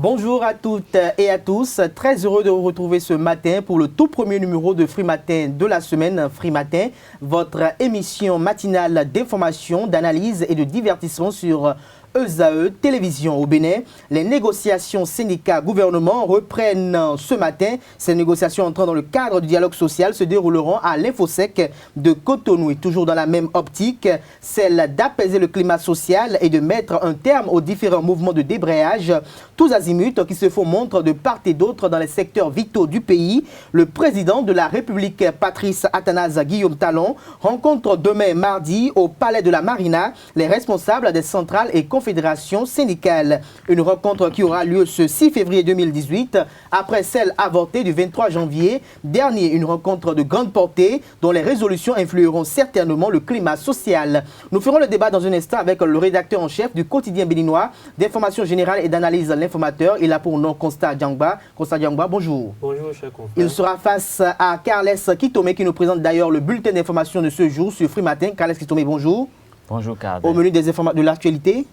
Bonjour à toutes et à tous, très heureux de vous retrouver ce matin pour le tout premier numéro de Free Matin de la semaine. Free Matin, votre émission matinale d'information, d'analyse et de divertissement sur ESAE Télévision au Bénin. Les négociations syndicats-gouvernement reprennent ce matin. Ces négociations entrant dans le cadre du dialogue social se dérouleront à l'Infosec de Cotonou et toujours dans la même optique, celle d'apaiser le climat social et de mettre un terme aux différents mouvements de débrayage, tous azimuts qui se font montre de part et d'autre dans les secteurs vitaux du pays. Le président de la République, Patrice Athanase Guillaume Talon, rencontre demain mardi au Palais de la Marina les responsables des centrales et confédérations syndicales. Une rencontre qui aura lieu ce 6 février 2018 après celle avortée du 23 janvier dernier. Une rencontre de grande portée dont les résolutions influeront certainement le climat social. Nous ferons le débat dans un instant avec le rédacteur en chef du quotidien béninois d'information générale et d'analyse L'Informateur. Il a pour nom Constat Djangba. Constat Djangba, bonjour. Bonjour, cher confrère. Il sera face à Carles Kitome qui nous présente d'ailleurs le bulletin d'information de ce jour sur Free Matin. Carles Kitome, bonjour. Bonjour, Carles. Au menu des informations de l'actualité.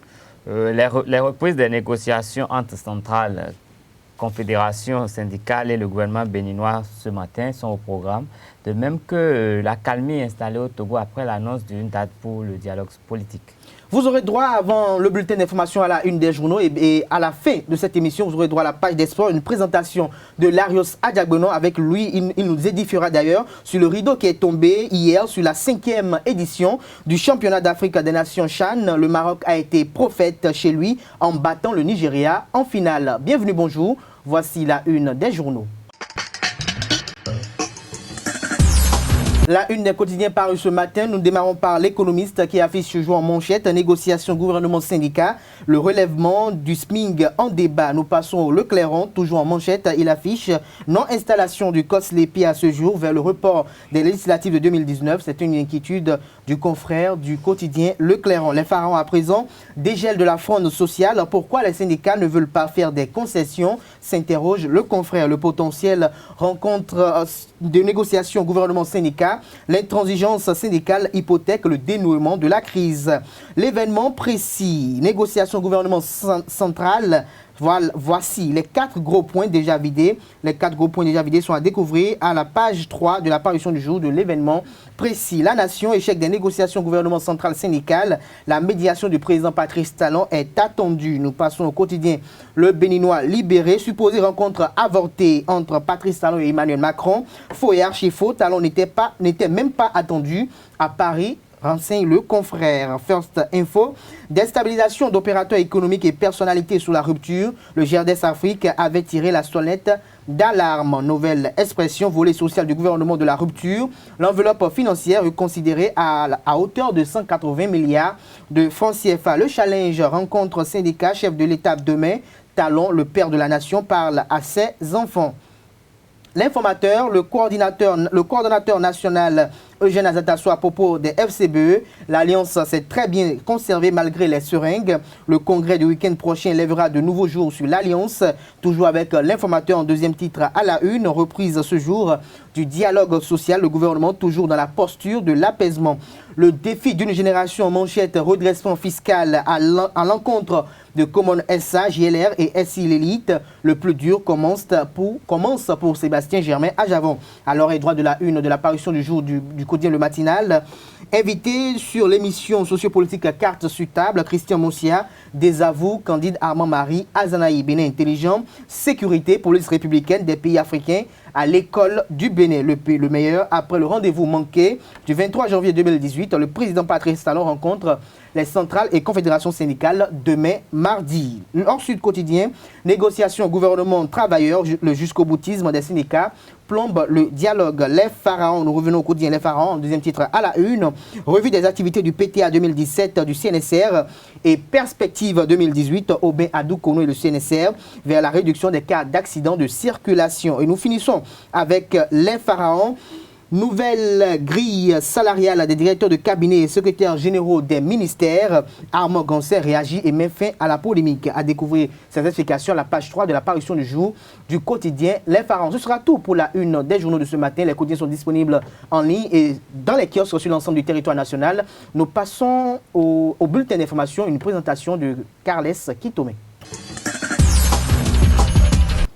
Les reprises des négociations entre centrales, confédérations syndicales et le gouvernement béninois ce matin sont au programme, de même que la calmie installée au Togo après l'annonce d'une date pour le dialogue politique. Vous aurez droit, avant le bulletin d'information à la une des journaux et à la fin de cette émission, vous aurez droit à la page des sports, une présentation de Larios Adjagbono avec lui. Il nous édifiera d'ailleurs sur le rideau qui est tombé hier sur la 5e édition du championnat d'Afrique des Nations CHAN. Le Maroc a été prophète chez lui en battant le Nigeria en finale. Bienvenue, bonjour. Voici la une des journaux. La une des quotidiens parus ce matin, nous démarrons par l'Économiste qui affiche ce jour en manchette, négociation gouvernement-syndicat, le relèvement du SMIG en débat. Nous passons au Le Clairon, toujours en manchette, il affiche non-installation du COSLEPI à ce jour vers le report des législatives de 2019. C'est une inquiétude du confrère du quotidien Le Clairon. Les pharaons à présent, dégel de la fronde sociale. Pourquoi les syndicats ne veulent pas faire des concessions, s'interroge le confrère. Le potentiel rencontre de négociation gouvernement-syndicat. L'intransigeance syndicale hypothèque le dénouement de la crise. L'événement précis, négociation gouvernement central. Voici les 4 gros points déjà vidés. Les 4 gros points déjà vidés sont à découvrir à la page 3 de l'apparition du jour de l'événement précis. La nation, échec des négociations gouvernement central syndical. La médiation du président Patrice Talon est attendue. Nous passons au quotidien Le Béninois libéré. Supposée rencontre avortée entre Patrice Talon et Emmanuel Macron. Faux et archi-faux. Talon n'était même pas attendu à Paris. Renseigne le confrère. First Info, déstabilisation d'opérateurs économiques et personnalités sous la rupture. Le GRDS Afrique avait tiré la sonnette d'alarme. Nouvelle expression, volet social du gouvernement de la rupture. L'enveloppe financière est considérée à hauteur de 180 milliards de francs CFA. Le challenge rencontre syndicat, chef de l'État demain. Talon, le père de la nation, parle à ses enfants. L'Informateur, le coordonnateur national Eugène Azatasso à propos des FCBE. L'Alliance s'est très bien conservée malgré les seringues. Le congrès du week-end prochain lèvera de nouveaux jours sur l'Alliance. Toujours avec l'Informateur en deuxième titre à la une. Reprise ce jour du dialogue social. Le gouvernement toujours dans la posture de l'apaisement. Le défi d'une génération en manchette, redressement fiscal à l'encontre de Common SA, JLR et SI l'élite. Le plus dur commence pour Sébastien Germain à Javon. Alors, et droit de la une de l'apparition du jour du quotidien Le Matinal. Invité sur l'émission sociopolitique Carte sur table, Christian Moussia désavoue Candide Armand Marie Azanaï. Bénin intelligent, sécurité, police républicaine des pays africains à l'école du Bénin. Le meilleur après le rendez-vous manqué du 23 janvier 2018. Le président Patrice Talon rencontre les centrales et confédérations syndicales demain mardi. Ensuite, quotidien, négociation gouvernement-travailleurs, le jusqu'au-boutisme des syndicats plombe le dialogue. Les pharaons, nous revenons au quotidien Les pharaons, deuxième titre à la une. Revue des activités du PTA 2017 du CNSR et perspective 2018 Aubin Adou-Kono et le CNSR vers la réduction des cas d'accidents de circulation. Et nous finissons avec Les pharaons. Nouvelle grille salariale des directeurs de cabinet et secrétaires généraux des ministères. Armand Gansé réagit et met fin à la polémique. À découvrir ces explications à la page 3 de l'apparition du jour du quotidien Les Pharaons. Ce sera tout pour la une des journaux de ce matin. Les quotidiens sont disponibles en ligne et dans les kiosques sur l'ensemble du territoire national. Nous passons au bulletin d'information, une présentation de Carles Kitome.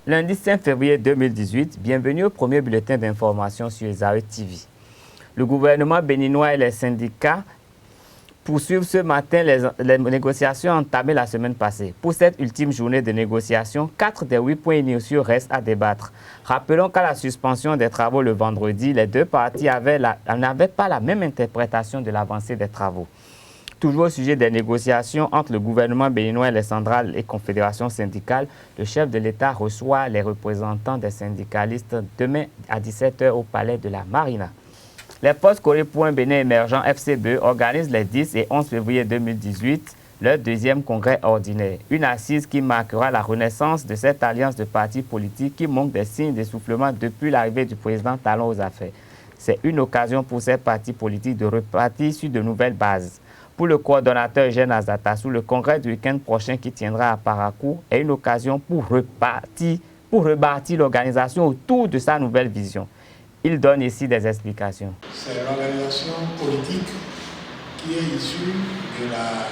Lundi 5 février 2018, bienvenue au premier bulletin d'information sur Esaü TV. Le gouvernement béninois et les syndicats poursuivent ce matin les négociations entamées la semaine passée. Pour cette ultime journée de négociation, 4 des 8 points initiaux restent à débattre. Rappelons qu'à la suspension des travaux le vendredi, les deux parties n'avaient pas la même interprétation de l'avancée des travaux. Toujours au sujet des négociations entre le gouvernement béninois et les centrales et confédérations syndicales, le chef de l'État reçoit les représentants des syndicalistes demain à 17 h au palais de la Marina. Les post-Corée Bénin émergents FCBE organisent les 10 et 11 février 2018 leur deuxième congrès ordinaire. Une assise qui marquera la renaissance de cette alliance de partis politiques qui montre des signes d'essoufflement depuis l'arrivée du président Talon aux affaires. C'est une occasion pour ces partis politiques de repartir sur de nouvelles bases. Pour le coordonnateur Eugène Azatassou, le congrès du week-end prochain qui tiendra à Parakou est une occasion pour rebâtir l'organisation autour de sa nouvelle vision. Il donne ici des explications. C'est l'organisation politique qui est issue de la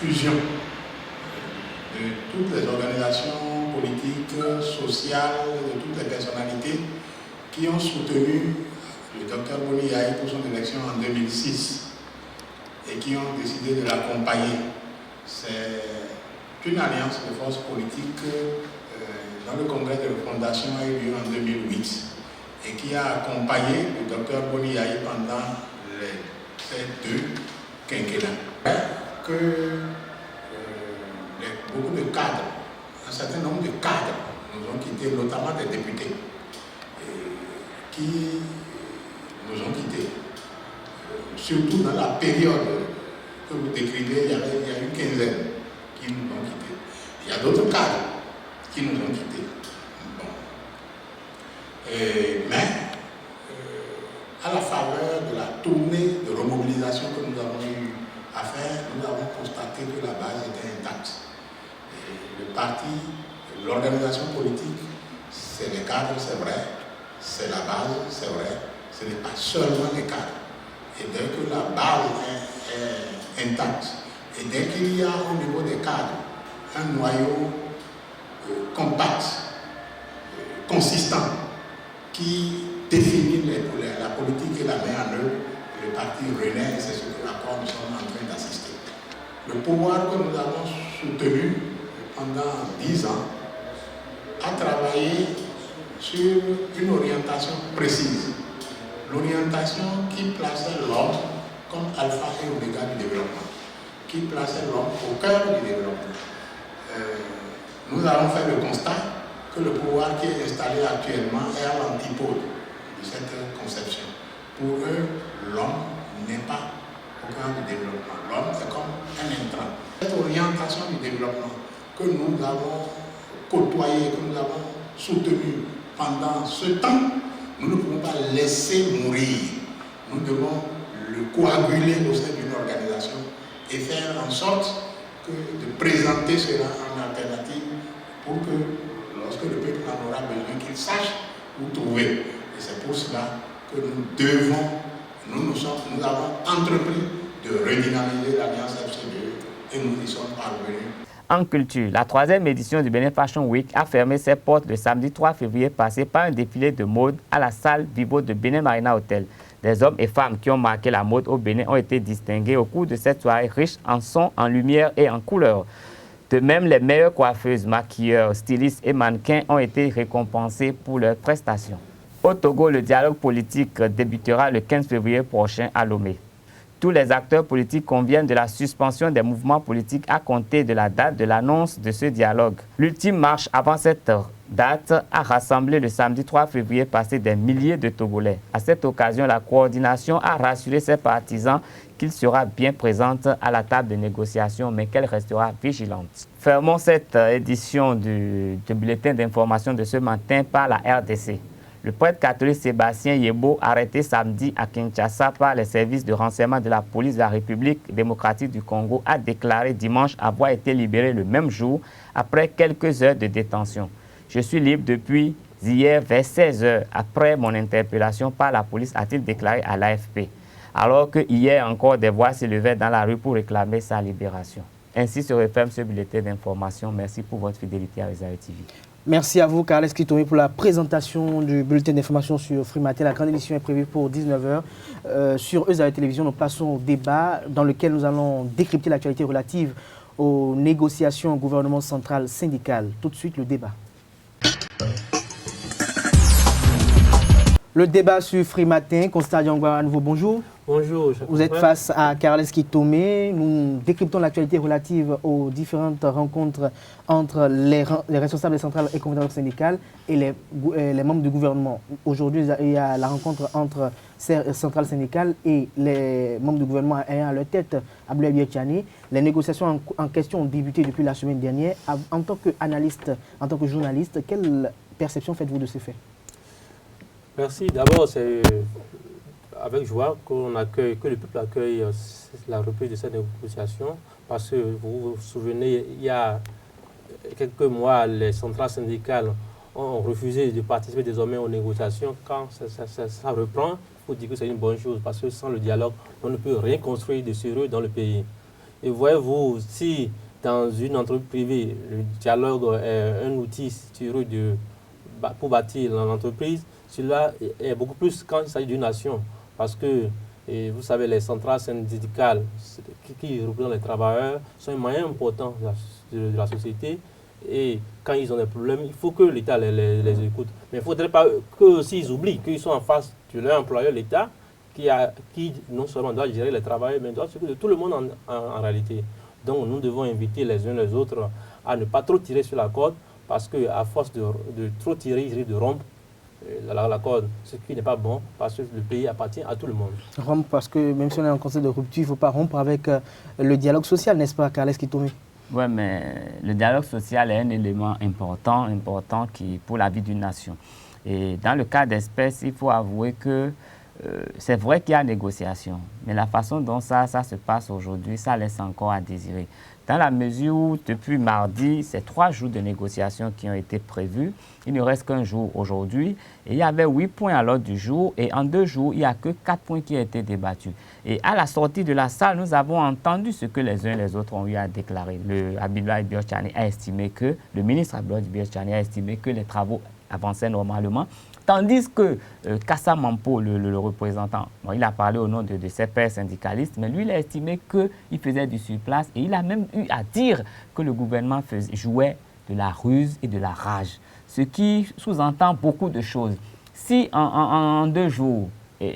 fusion de toutes les organisations politiques, sociales, de toutes les personnalités qui ont soutenu le Dr Boni Yahi pour son élection en 2006 et qui ont décidé de l'accompagner. C'est une alliance de forces politiques dont le congrès de fondation a eu lieu en 2008. Et qui a accompagné le docteur Boni Yahi pendant ces deux quinquennats. Que beaucoup de cadres, un certain nombre de cadres nous ont quittés, notamment des députés, qui nous ont quittés. Surtout dans la période que vous décrivez, il y a une quinzaine qui nous ont quittés. Il y a d'autres cadres qui nous ont quittés. Mais à la faveur de la tournée de remobilisation que nous avons eu à faire, nous avons constaté que la base était intacte. Le parti, l'organisation politique, c'est les cadres, c'est vrai, c'est la base, c'est vrai, ce n'est pas seulement les cadres. Et dès que la base est intacte, et dès qu'il y a au niveau des cadres un noyau compact, consistant, qui définit la politique et la met en œuvre, le parti renaît, et c'est ce que nous sommes en train d'assister. Le pouvoir que nous avons soutenu pendant 10 ans a travaillé sur une orientation précise. L'orientation qui plaçait l'homme comme alpha et oméga du développement, qui plaçait l'homme au cœur du développement. Nous avons fait le constat que le pouvoir qui est installé actuellement est à l'antipode de cette conception. Pour eux, l'homme n'est pas au cœur du développement. L'homme est comme un intrant. Cette orientation du développement que nous avons côtoyée, que nous avons soutenue pendant ce temps, nous ne pouvons pas laisser mourir. Nous devons le coaguler au sein d'une organisation et faire en sorte de présenter cela en alternative pour que lorsque le peuple en aura besoin, qu'il sache où trouver. Et c'est pour cela que nous avons entrepris de redynamiser l'Alliance FCBE et nous y sommes parvenus. En culture, la 3e édition du Benin Fashion Week a fermé ses portes le samedi 3 février passé par un défilé de mode à la salle Vivo de Benin Marina Hotel. Des hommes et femmes qui ont marqué la mode au Bénin ont été distingués au cours de cette soirée riche en son, en lumière et en couleurs. De même, les meilleures coiffeuses, maquilleurs, stylistes et mannequins ont été récompensés pour leurs prestations. Au Togo, le dialogue politique débutera le 15 février prochain à Lomé. Tous les acteurs politiques conviennent de la suspension des mouvements politiques à compter de la date de l'annonce de ce dialogue. L'ultime marche avant cette date a rassemblé le samedi 3 février passé des milliers de Togolais. À cette occasion, la coordination a rassuré ses partisans qu'il sera bien présente à la table de négociation, mais qu'elle restera vigilante. Fermons cette édition du bulletin d'information de ce matin par la RDC. Le prêtre catholique Sébastien Yebo, arrêté samedi à Kinshasa par les services de renseignement de la police de la République démocratique du Congo, a déclaré dimanche avoir été libéré le même jour après quelques heures de détention. Je suis libre depuis hier vers 16 h après mon interpellation par la police, a-t-il déclaré à l'AFP. Alors que hier encore des voix s'élevaient dans la rue pour réclamer sa libération. Ainsi se referme ce bulletin d'information. Merci pour votre fidélité à Esaü TV. Merci à vous, Carles Kitomé, pour la présentation du bulletin d'information sur Frimatel. La grande édition est prévue pour 19h. Sur ESA Télévision, nous passons au débat dans lequel nous allons décrypter l'actualité relative aux négociations au gouvernement central syndical. Tout de suite, le débat. Le débat sur Frimatin, Constant Diangwa, à nouveau, bonjour. Bonjour. Vous êtes face à Carles Kitomé. Nous décryptons l'actualité relative aux différentes rencontres entre les responsables des centrales et confédérations syndicales et les membres du gouvernement. Aujourd'hui, il y a la rencontre entre ces centrales syndicales et les membres du gouvernement ayant à leur tête Abdoulaye Biachani. Les négociations en question ont débuté depuis la semaine dernière. En tant qu'analyste, en tant que journaliste, quelle perception faites-vous de ces faits? Merci. D'abord, c'est avec joie que le peuple accueille la reprise de cette négociation, parce que vous vous souvenez, il y a quelques mois, les centrales syndicales ont refusé de participer désormais aux négociations. Quand ça reprend, il faut dire que c'est une bonne chose, parce que sans le dialogue, on ne peut rien construire de sérieux dans le pays. Et voyez-vous, si dans une entreprise privée, le dialogue est un outil sérieux pour bâtir l'entreprise, cela est beaucoup plus quand il s'agit d'une nation. Parce que, vous savez, les centrales syndicales qui représentent les travailleurs sont un moyen important de la société. Et quand ils ont des problèmes, il faut que l'État les écoute. Mais il ne faudrait pas que s'ils oublient qu'ils sont en face de leur employeur, l'État, qui non seulement doit gérer les travailleurs, mais doit s'occuper de tout le monde en réalité. Donc nous devons inviter les uns les autres à ne pas trop tirer sur la corde, parce qu'à force de trop tirer, ils risquent de rompre la corde, ce qui n'est pas bon, parce que le pays appartient à tout le monde. Rompre parce que même si on est en conseil de rupture, il ne faut pas rompre avec le dialogue social, n'est-ce pas, Carles Kitomé? Oui, mais le dialogue social est un élément important pour la vie d'une nation. Et dans le cas d'espèce, il faut avouer que c'est vrai qu'il y a négociation, mais la façon dont ça se passe aujourd'hui, ça laisse encore à désirer. Dans la mesure où, depuis mardi, c'est 3 jours de négociation qui ont été prévus. Il ne reste qu'un jour aujourd'hui. Et il y avait 8 points à l'ordre du jour. Et en 2 jours, il n'y a que 4 points qui ont été débattus. Et à la sortie de la salle, nous avons entendu ce que les uns et les autres ont eu à déclarer. Le ministre Abdoulaye Biachani a estimé que les travaux avançaient normalement. Tandis que Kassa Mampo, le représentant, bon, il a parlé au nom de ses pairs syndicalistes, mais lui, il a estimé qu'il faisait du surplace et il a même eu à dire que le gouvernement jouait de la ruse et de la rage, ce qui sous-entend beaucoup de choses. Si en 2 jours, il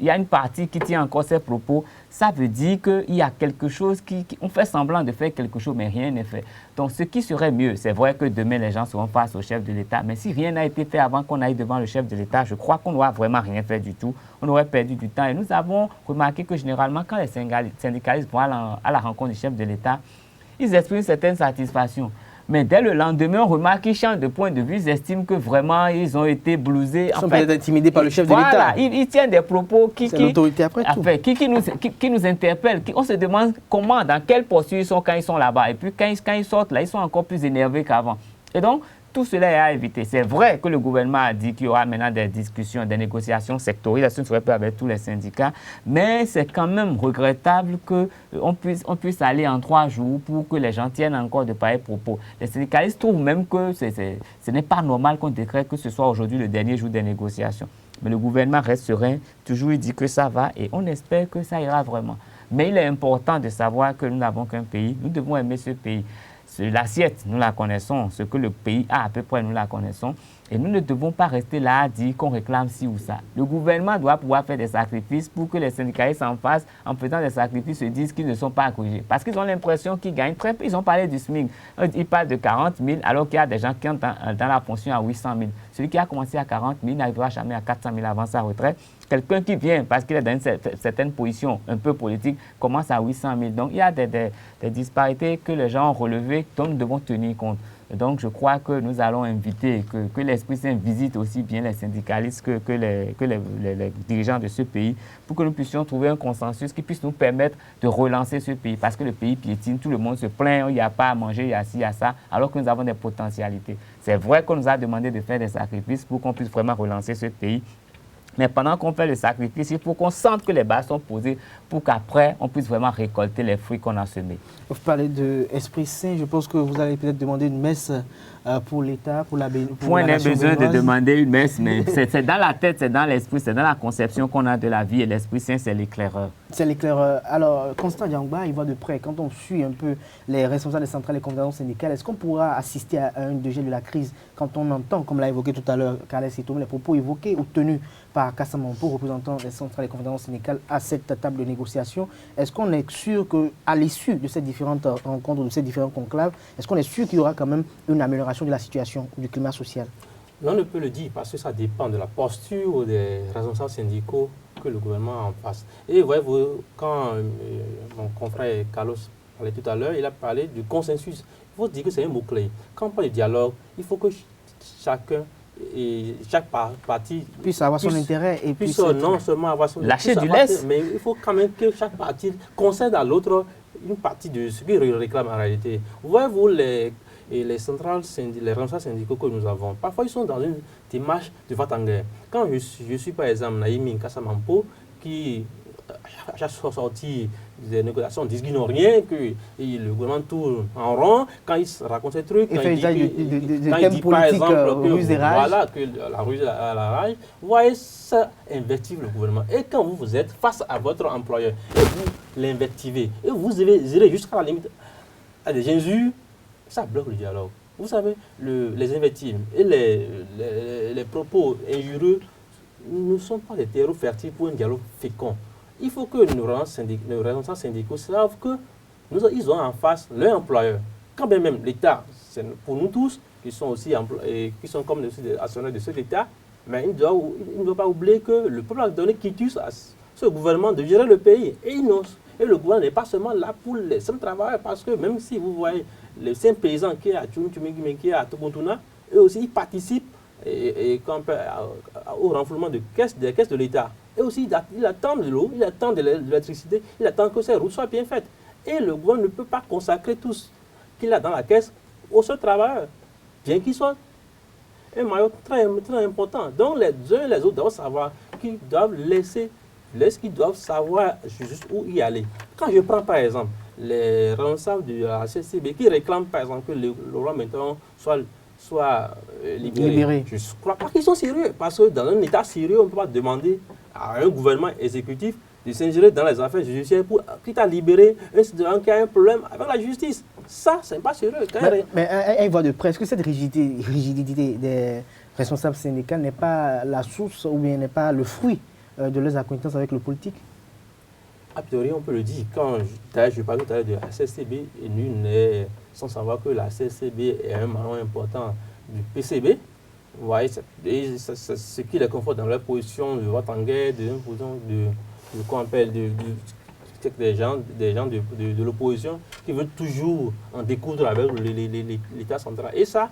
y a une partie qui tient encore ses propos, ça veut dire qu'il y a quelque chose on fait semblant de faire quelque chose, mais rien n'est fait. Donc, ce qui serait mieux, c'est vrai que demain, les gens seront face au chef de l'État, mais si rien n'a été fait avant qu'on aille devant le chef de l'État, je crois qu'on n'aura vraiment rien fait du tout. On aurait perdu du temps. Et nous avons remarqué que généralement, quand les syndicalistes vont à la rencontre du chef de l'État, ils expriment une certaine satisfaction. Mais dès le lendemain, on remarque qu'ils changent de point de vue, ils estiment que vraiment, ils ont été blousés. Ils sont peut-être intimidés par le chef de l'État. Voilà, ils tiennent des propos qui nous interpellent. On se demande comment, dans quelle posture ils sont quand ils sont là-bas. Et puis quand ils sortent là, ils sont encore plus énervés qu'avant. Et donc, tout cela est à éviter. C'est vrai que le gouvernement a dit qu'il y aura maintenant des discussions, des négociations sectorielles, ce ne serait pas avec tous les syndicats, mais c'est quand même regrettable qu'on puisse aller en 3 jours pour que les gens tiennent encore de pareils propos. Les syndicalistes trouvent même que ce n'est pas normal qu'on décrète que ce soit aujourd'hui le dernier jour des négociations. Mais le gouvernement reste serein, toujours il dit que ça va et on espère que ça ira vraiment. Mais il est important de savoir que nous n'avons qu'un pays, nous devons aimer ce pays. L'assiette, nous la connaissons. Ce que le pays a à peu près, nous la connaissons. Et nous ne devons pas rester là à dire qu'on réclame ci ou ça. Le gouvernement doit pouvoir faire des sacrifices pour que les syndicalistes en face, en faisant des sacrifices, se disent qu'ils ne sont pas corrigés. Parce qu'ils ont l'impression qu'ils gagnent très peu. Ils ont parlé du SMIC. Ils parlent de 40 000 alors qu'il y a des gens qui ont dans la fonction à 800 000. Celui qui a commencé à 40 000 n'arrivera jamais à 400 000 avant sa retraite. Quelqu'un qui vient, parce qu'il est dans une certaine position un peu politique, commence à 800 000. Donc, il y a des disparités que les gens ont relevées dont nous devons tenir compte. Donc, je crois que nous allons inviter, que l'Esprit Saint visite aussi bien les syndicalistes que les dirigeants de ce pays pour que nous puissions trouver un consensus qui puisse nous permettre de relancer ce pays. Parce que le pays piétine, tout le monde se plaint, il n'y a pas à manger, il y a ci, il y a ça, alors que nous avons des potentialités. C'est vrai qu'on nous a demandé de faire des sacrifices pour qu'on puisse vraiment relancer ce pays. Mais pendant qu'on fait le sacrifice, il faut qu'on sente que les bases sont posées pour qu'après, on puisse vraiment récolter les fruits qu'on a semés. Vous parlez d'Esprit Saint, je pense que vous allez peut-être demander une messe pour l'État, pour la bénédiction. Point n'est besoin de demander une messe, mais c'est dans la tête, c'est dans l'esprit, c'est dans la conception qu'on a de la vie et l'Esprit Saint, c'est l'éclaireur. C'est l'éclaireur. Alors, Constant Diangba, il voit de près, quand on suit un peu les responsables des centrales et confédérations syndicales, est-ce qu'on pourra assister à un dégel de la crise quand on entend, comme l'a évoqué tout à l'heure Carles Sitoum, les propos évoqués ou tenus par Kassa Mampo, représentant des centrales et confédérations syndicales, à cette table de négociation? Est-ce qu'on est sûr qu'à l'issue de ces différentes rencontres, de ces différents conclaves, est-ce qu'on est sûr qu'il y aura quand même une amélioration de la situation, du climat social? On ne peut le dire parce que ça dépend de la posture des responsables syndicaux que le gouvernement a en face. Et voyez-vous, quand mon confrère Carlos parlait tout à l'heure, il a parlé du consensus. Il faut dire que c'est un mot-clé. Quand on parle de dialogue, il faut que chacun et chaque partie puisse avoir son intérêt et puisse non seulement avoir son lâcher du lest, mais il faut quand même que chaque partie concède à l'autre une partie de ce qu'il réclame en réalité. Voyez-vous, les centrales, les responsables syndicaux que nous avons, parfois ils sont dans une démarche de va-t-en-guerre. Quand je suis par exemple Naïmi Kassa Mampo, qui à chaque sortie des négociations disent qu'ils n'ont rien, que le gouvernement tourne en rond, quand il raconte ces trucs, quand il dit par exemple que la ruse à la rage, vous voyez ça invective le gouvernement. Et quand vous êtes face à votre employeur et vous l'invectivez, et vous irez jusqu'à la limite à des injures, ça bloque le dialogue. Vous savez, les invectives et les propos injurieux ne sont pas des terreaux fertiles pour un dialogue fécond. Il faut que nos responsables syndicaux savent qu'ils ont en face leur employeur. Quand bien même l'État, c'est pour nous tous, qui sont aussi qui sont comme des actionnaires de cet État, mais il ne doit pas oublier que le peuple a donné quitus à ce gouvernement de gérer le pays. Et le gouvernement n'est pas seulement là pour les simples travailleurs, parce que même si vous voyez les simples paysans qui sont à Tchounou-Tchouméguimé, qui sont à Tokontuna, eux aussi ils participent au renflouement des caisses de l'État. Et aussi, il attend de l'eau, il attend de l'électricité, il attend que ces routes soient bien faites. Et le gouvernement ne peut pas consacrer tout ce qu'il a dans la caisse aux seuls travailleurs, bien qu'ils soient un maillot très, très important. Donc les uns et les autres doivent savoir qu'ils doivent qu'ils doivent savoir juste où y aller. Quand je prends par exemple les responsables de la CCB qui réclament par exemple que le roi maintenant soit libéré. Je ne crois pas qu'ils sont sérieux, parce que dans un État sérieux, on ne peut pas demander à un gouvernement exécutif de s'ingérer dans les affaires judiciaires pour quitte à libérer un citoyen qui a un problème avec la justice. Ça, ce n'est pas sérieux. Mais il voit de près, est-ce que cette rigidité des responsables syndicaux n'est pas la source ou bien n'est pas le fruit de leurs acquaintances avec le politique? A priori, on peut le dire. D'ailleurs, je parlais tout à l'heure de la CCB, et nul n'est sans savoir que la CCB est un maillon important du PCB. Vous voyez, ce qui les conforte dans leur position de vote en guerre, des gens de l'opposition qui veulent toujours en découdre avec l'État central. Et ça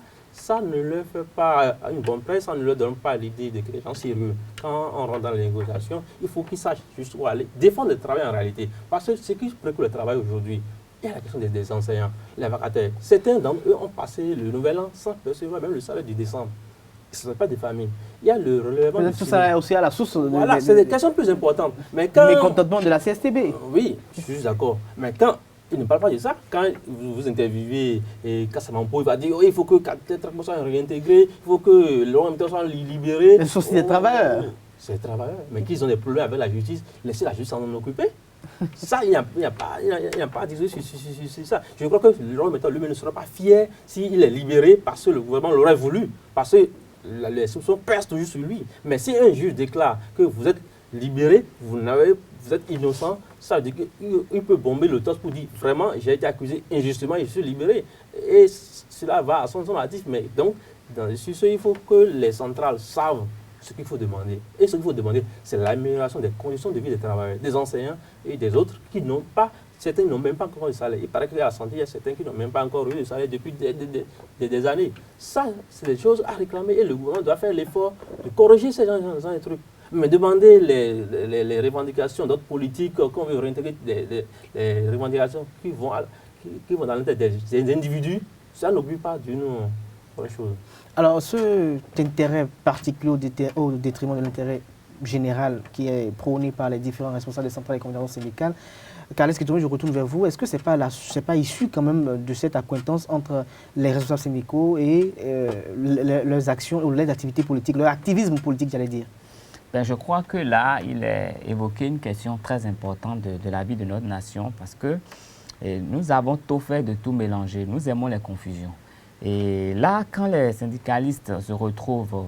ne leur fait pas une bonne presse, ça ne leur donne pas l'idée de des gens sérieux. Quand on rentre dans les négociations, il faut qu'ils sachent juste où aller, défendre le travail en réalité. Parce que ce qui préoccupe le travail aujourd'hui, il y a la question des enseignants, les vacataires. Certains d'entre eux ont passé le nouvel an sans percevoir même le salaire du décembre. Ce ne sont pas des familles. Il y a le relèvement tout ça est aussi à la source. Voilà, c'est des questions plus importantes. Mais quand... mécontentement de la CSTB. Oui, je suis d'accord. Mais quand il ne parle pas de ça, quand vous interviewez Kassa Mampo, il va dire il faut que 4% soient réintégrés, il faut que l'homme soit libéré. Mais ce sont des travailleurs. C'est des travailleurs. Mais qu'ils ont des problèmes avec la justice, laissez la justice en occuper. Ça, il n'y a pas à dire sur ça. Je crois que l'homme lui-même ne sera pas fier s'il est libéré parce que le gouvernement l'aurait voulu. Parce que les soupçons pèsent toujours sur lui. Mais si un juge déclare que vous êtes libéré, vous êtes innocent, ça veut dire qu'il peut bomber le torse pour dire vraiment j'ai été accusé injustement et je suis libéré. Et cela va à son actif. Mais donc, sur ce, il faut que les centrales savent ce qu'il faut demander. Et ce qu'il faut demander, c'est l'amélioration des conditions de vie des travailleurs, des enseignants et des autres qui n'ont pas, certains n'ont même pas encore de salaire. Il paraît que la santé, il y a certains qui n'ont même pas encore eu de salaire depuis des années. Ça, c'est des choses à réclamer et le gouvernement doit faire l'effort de corriger ces gens de trucs. Mais demander les revendications d'autres politiques, qu'on veut réintégrer les revendications qui vont dans l'intérêt des individus, ça n'augure pas d'une vraie chose. Alors, cet intérêt particulier au détriment de l'intérêt générale qui est prônée par les différents responsables des centrales et confédérations syndicales. Carles Kitoumé, je retourne vers vous. Est-ce que ce n'est pas issu quand même de cette accointance entre les responsables syndicaux et leurs actions ou leurs activités politiques, leur activisme politique, j'allais dire? Ben, je crois que là, il est évoqué une question très importante de la vie de notre nation parce que nous avons tout fait de tout mélanger. Nous aimons les confusions. Et là, quand les syndicalistes se retrouvent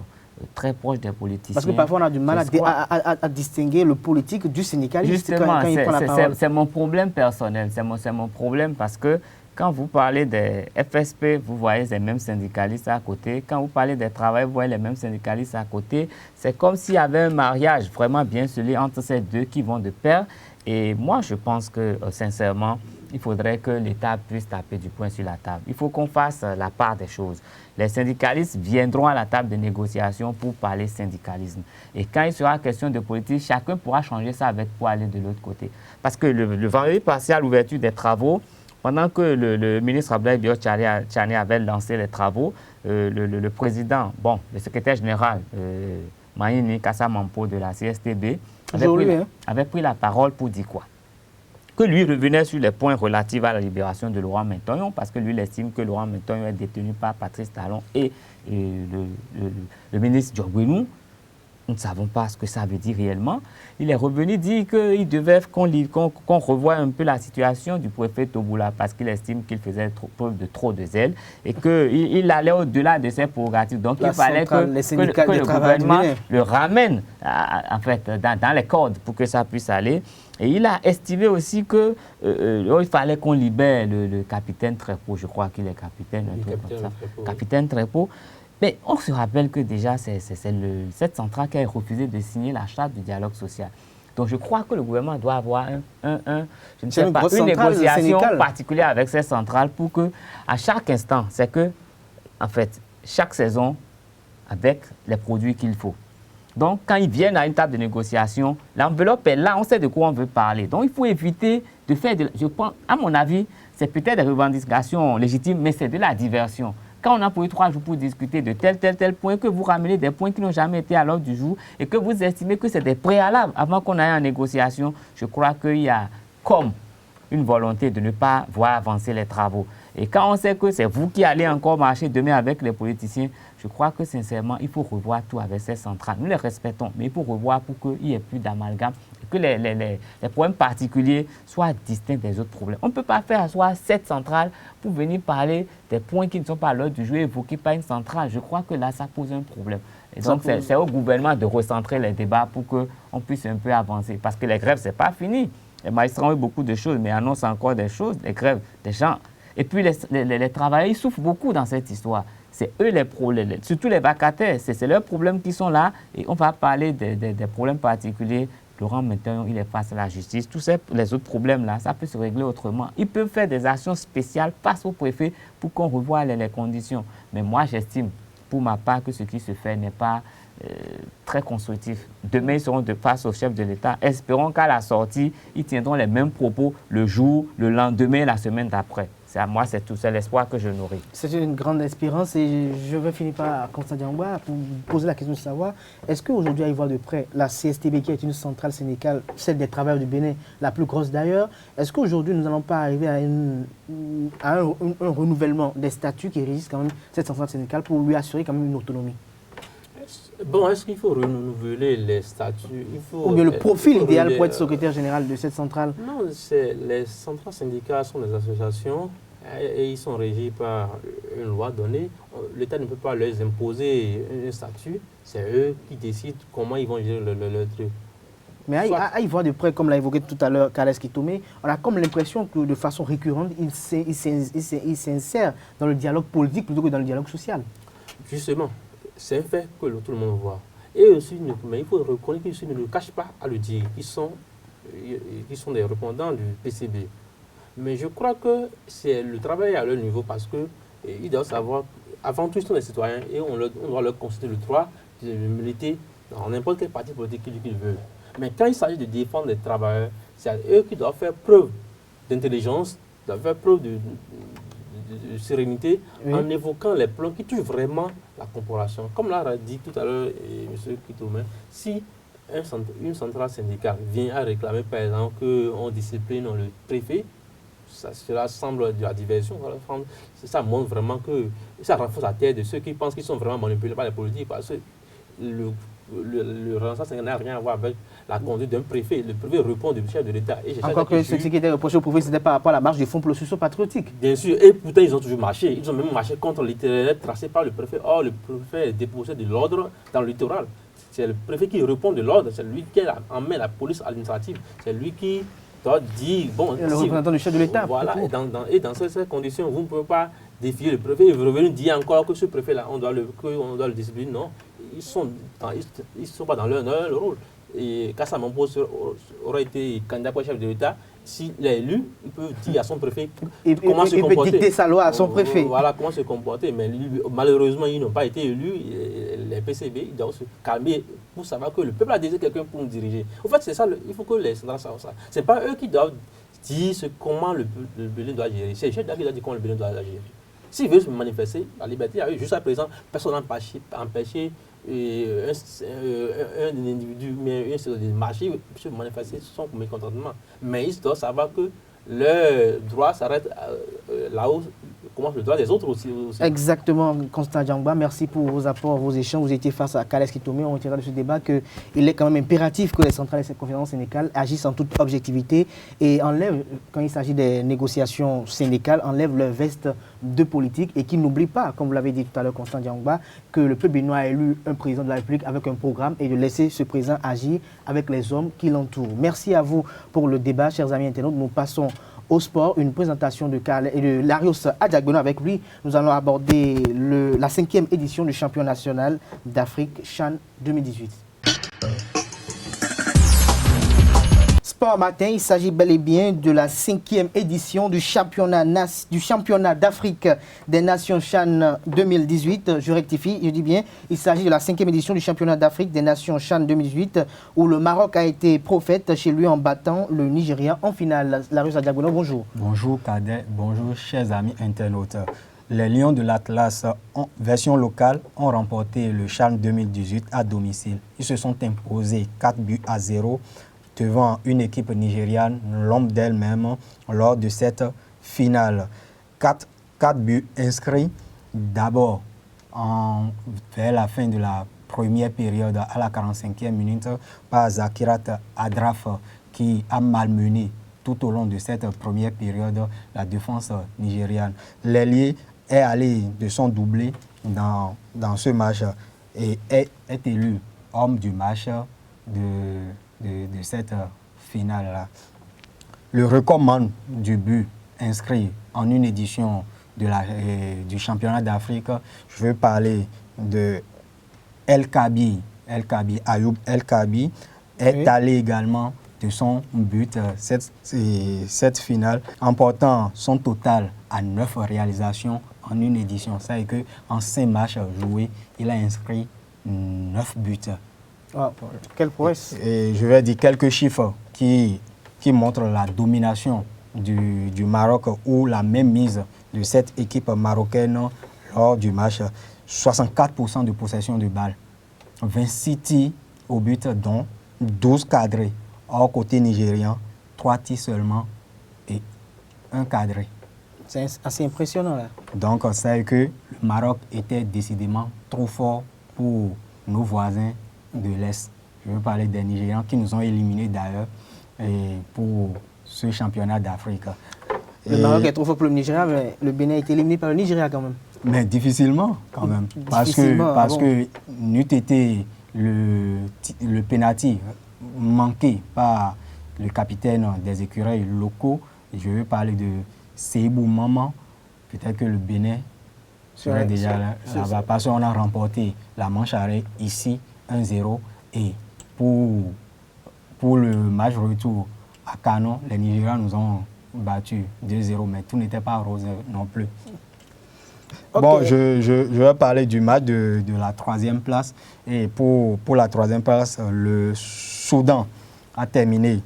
très proches des politiciens... Parce que parfois, on a du mal à distinguer le politique du syndicaliste. Justement, quand il prend la parole. C'est mon problème personnel. C'est mon problème parce que quand vous parlez des FSP, vous voyez les mêmes syndicalistes à côté. Quand vous parlez des travailleurs, vous voyez les mêmes syndicalistes à côté. C'est comme s'il y avait un mariage vraiment bien scellé entre ces deux qui vont de pair. Et moi, je pense que, sincèrement, il faudrait que l'État puisse taper du poing sur la table. Il faut qu'on fasse la part des choses. Les syndicalistes viendront à la table de négociation pour parler syndicalisme. Et quand il sera question de politique, chacun pourra changer sa veste pour aller de l'autre côté. Parce que le vendredi passé, à l'ouverture des travaux, pendant que le ministre Abdoulaye Biot-Tchani avait lancé les travaux, le président, le secrétaire général, Maïni Kassamampo de la CSTB, avait pris la parole pour dire quoi? Que lui revenait sur les points relatifs à la libération de Laurent Mentoyon, parce que lui, il estime que Laurent Mentoyon est détenu par Patrice Talon et le ministre Diogbenou. Nous ne savons pas ce que ça veut dire réellement. Il est revenu dire qu'il devait qu'on revoie un peu la situation du préfet Toboula parce qu'il estime qu'il faisait preuve de trop de zèle et qu'il allait au-delà de ses prérogatives. Donc il fallait que le gouvernement le ramène en fait, dans les cordes pour que ça puisse aller. Et il a estimé aussi qu'il fallait qu'on libère le capitaine Trépeau. Je crois qu'il est capitaine, capitaine Trépeau. Mais on se rappelle que déjà, c'est cette centrale qui a refusé de signer la charte du dialogue social. Donc je crois que le gouvernement doit avoir une négociation particulière avec cette centrale pour que, à chaque instant, c'est que, en fait, chaque saison, avec les produits qu'il faut. Donc, quand ils viennent à une table de négociation, l'enveloppe est là, on sait de quoi on veut parler. Donc, il faut éviter de faire, je pense, à mon avis, c'est peut-être des revendications légitimes, mais c'est de la diversion. Quand on a pris 3 jours pour discuter de tel point, que vous ramenez des points qui n'ont jamais été à l'ordre du jour et que vous estimez que c'est des préalables avant qu'on aille en négociation, je crois qu'il y a comme une volonté de ne pas voir avancer les travaux. Et quand on sait que c'est vous qui allez encore marcher demain avec les politiciens, je crois que sincèrement, il faut revoir tout avec ces centrales. Nous les respectons, mais il faut revoir pour qu'il n'y ait plus d'amalgame et que les problèmes particuliers soient distincts des autres problèmes. On ne peut pas faire asseoir 7 centrales pour venir parler des points qui ne sont pas à l'ordre du jour évoqués par une centrale. Je crois que là, ça pose un problème. Et donc, c'est au gouvernement de recentrer les débats pour qu'on puisse un peu avancer. Parce que les grèves, ce n'est pas fini. Les magistrats ont eu beaucoup de choses, mais annoncent encore des choses, les grèves, des gens. Et puis, les travailleurs, ils souffrent beaucoup dans cette histoire. C'est eux les problèmes, surtout les vacataires. C'est leurs problèmes qui sont là. Et on va parler des problèmes particuliers. Laurent Mentoyon, il est face à la justice. Tous les autres problèmes-là, ça peut se régler autrement. Ils peuvent faire des actions spéciales face au préfet pour qu'on revoie les conditions. Mais moi, j'estime, pour ma part, que ce qui se fait n'est pas très constructif. Demain, ils seront de face au chef de l'État. Espérons qu'à la sortie, ils tiendront les mêmes propos le jour, le lendemain, la semaine d'après. À moi, c'est tout, c'est l'espoir que je nourris. C'est une grande espérance et je vais finir par Constant Diangwa pour vous poser la question de savoir, est-ce qu'aujourd'hui, à y voir de près, la CSTB qui est une centrale syndicale, celle des travailleurs du Bénin, la plus grosse d'ailleurs, est-ce qu'aujourd'hui, nous n'allons pas arriver à un renouvellement des statuts qui régissent quand même cette centrale syndicale pour lui assurer quand même une autonomie? Bon, est-ce qu'il faut renouveler les statuts? Ou bien le profil idéal pour être secrétaire général de cette centrale? Non, les centrales syndicales sont des associations et ils sont régis par une loi donnée. L'État ne peut pas leur imposer un statut. C'est eux qui décident comment ils vont gérer le truc. Mais à y voir de près, comme l'a évoqué tout à l'heure Carles Kitoumé, on a comme l'impression que de façon récurrente, il s'insère dans le dialogue politique plutôt que dans le dialogue social. Justement. C'est un fait que tout le monde voit. Et aussi, mais il faut reconnaître qu'ils ne le cachent pas à le dire. Ils sont des répondants du PCB. Mais je crois que c'est le travail à leur niveau parce qu'ils doivent savoir, avant tout, ils sont des citoyens et on doit leur concéder le droit de militer dans n'importe quel parti politique qu'ils veulent. Mais quand il s'agit de défendre les travailleurs, c'est eux qui doivent faire preuve d'intelligence, doivent faire preuve de sérénité, oui, en évoquant les plans qui touchent vraiment la corporation. Comme l'a dit tout à l'heure M. Kitoumé, si une centrale syndicale vient à réclamer, par exemple, qu'on discipline le préfet, cela semble de la diversion. Ça montre vraiment que ça renforce la tête de ceux qui pensent qu'ils sont vraiment manipulés par les politiques, parce que le Renaissance n'a rien à voir avec la conduite d'un préfet. Le préfet répond du chef de l'État. Encore que ce qui était reproché au préfet, c'était par rapport à la marche du Fonds pour le sursaut patriotique. Bien sûr, et pourtant ils ont toujours marché. Ils ont même marché contre l'itinéraire tracé par le préfet. Or, le préfet est déposé de l'ordre dans le littoral. C'est le préfet qui répond de l'ordre, c'est lui qui emmène la police administrative, c'est lui qui doit dire, bon... Le représentant du chef de l'État. Voilà, et dans ces conditions, vous ne pouvez pas défier le préfet et revenir dire encore que ce préfet-là, on doit le discipliner. Non, ils ne sont pas dans leur rôle. Et Kassa Mampos aurait été candidat pour chef de l'État, s'il est élu, il peut dire à son préfet comment se comporter. Il peut dicter sa loi à son préfet. Voilà, comment se comporter. Mais malheureusement, ils n'ont pas été élus. Les PCB, ils doivent se calmer pour savoir que le peuple a désiré quelqu'un pour nous diriger. En fait, c'est ça, il faut que les centrales sachent ça. Ce n'est pas eux qui doivent dire comment le Bénin doit gérer. C'est le chef d'État qui doit dire comment le Bénin doit gérer. S'il veut se manifester, la liberté a eu. Jusqu'à présent, personne n'a empêché un individu, mais un marché se manifester son mécontentement. Mais ils doivent savoir que leur droit s'arrête là où commence le droit des autres aussi. Exactement, Constant Diangba, merci pour vos apports, vos échanges. Vous étiez face à Kales Kitome. On retient de ce débat qu'il est quand même impératif que les centrales et ces conférences syndicales agissent en toute objectivité et enlèvent, quand il s'agit des négociations syndicales, enlèvent leur veste de politique et qu'ils n'oublient pas, comme vous l'avez dit tout à l'heure, Constant Diangba, que le peuple béninois a élu un président de la République avec un programme et de laisser ce président agir avec les hommes qui l'entourent. Merci à vous pour le débat, chers amis internautes. Nous passons au sport, une présentation de Larios Adjagbono. Avec lui, nous allons aborder la 5e édition du championnat national d'Afrique CHAN 2018. Sport matin, il s'agit bel et bien de la 5e édition du championnat d'Afrique des Nations CHAN 2018. Je rectifie, je dis bien, il s'agit de la 5e édition du championnat d'Afrique des Nations CHAN 2018 où le Maroc a été prophète chez lui en battant le Nigeria en finale. Larios Adjagbono, bonjour. Bonjour Cadet, bonjour chers amis internautes. Les Lions de l'Atlas, version locale, ont remporté le CHAN 2018 à domicile. Ils se sont imposés 4-0 devant une équipe nigériane, l'ombre d'elle-même, lors de cette finale. 4 buts inscrits d'abord vers la fin de la première période, à la 45e minute, par Zakirat Adraf, qui a malmené tout au long de cette première période la défense nigériane. L'ailier est allé de son doublé dans ce match et est élu homme du match de cette finale-là. Le record du but inscrit en une édition du championnat d'Afrique, je veux parler de Ayoub El Kabi, est allé également de son but cette finale, emportant son total à 9 réalisations en une édition. Ça veut dire qu'en 5 matchs joués, il a inscrit 9 buts. Ah, quelle prouesse. Et je vais dire quelques chiffres qui montrent la domination du Maroc ou la même mise de cette équipe marocaine lors du match. 64% de possession de balle, 26 tirs au but, dont 12 cadrés. Or, côté nigérian, 3 tirs seulement et 1 cadré. C'est assez impressionnant là. Donc, c'est que le Maroc était décidément trop fort pour nos voisins de l'Est. Je veux parler des Nigérians qui nous ont éliminés d'ailleurs pour ce championnat d'Afrique. Le Maroc est trop fort pour le Nigeria, mais le Bénin a été éliminé par le Nigeria quand même. Mais difficilement quand même. Parce que n'eût été le penalty manqué par le capitaine des écureuils locaux, je veux parler de Seibou Maman, peut-être que le Bénin serait déjà là-bas. Parce qu'on a remporté la manche arrêt ici 1-0 et pour le match retour à Kano, les Nigérians nous ont battu 2-0, mais tout n'était pas rose non plus. Okay. Bon, je vais parler du match de la 3e place. Et pour la 3e place, le Soudan a terminé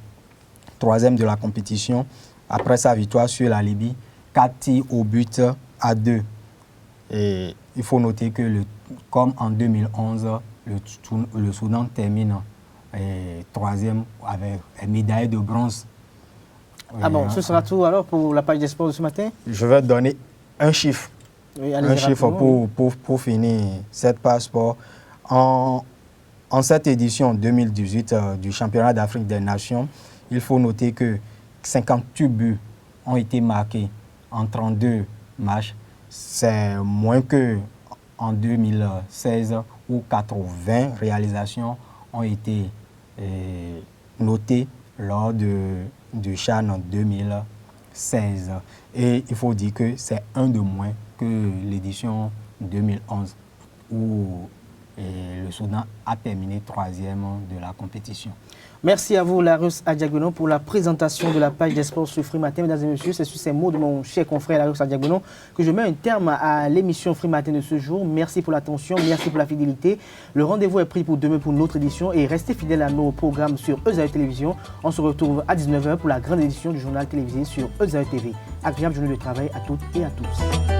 3e de la compétition après sa victoire sur la Libye, 4 tirs au but à 2. Et il faut noter que, comme en 2011, le Soudan termine et troisième avec une médaille de bronze. Ah bon, ce sera tout alors pour la page des sports de ce matin? Je vais donner un chiffre. Oui, Un chiffre pour finir cette page sport. En cette édition 2018 du championnat d'Afrique des Nations, il faut noter que 58 buts ont été marqués en 32 matchs. C'est moins qu'en 2016 où 80 réalisations ont été notées lors du CHAN en 2016. Et il faut dire que c'est un de moins que l'édition 2011 où le Soudan a terminé troisième de la compétition. Merci à vous, Larius Adiagono, pour la présentation de la page des sports sur Free Matin. Mesdames et messieurs, c'est sur ces mots de mon cher confrère Larius Adiagono que je mets un terme à l'émission Free Matin de ce jour. Merci pour l'attention, merci pour la fidélité. Le rendez-vous est pris pour demain pour une autre édition et restez fidèles à nos programmes sur Ezaïe Télévision. On se retrouve à 19h pour la grande édition du journal télévisé sur Ezaïe TV. Agréable journée de travail à toutes et à tous.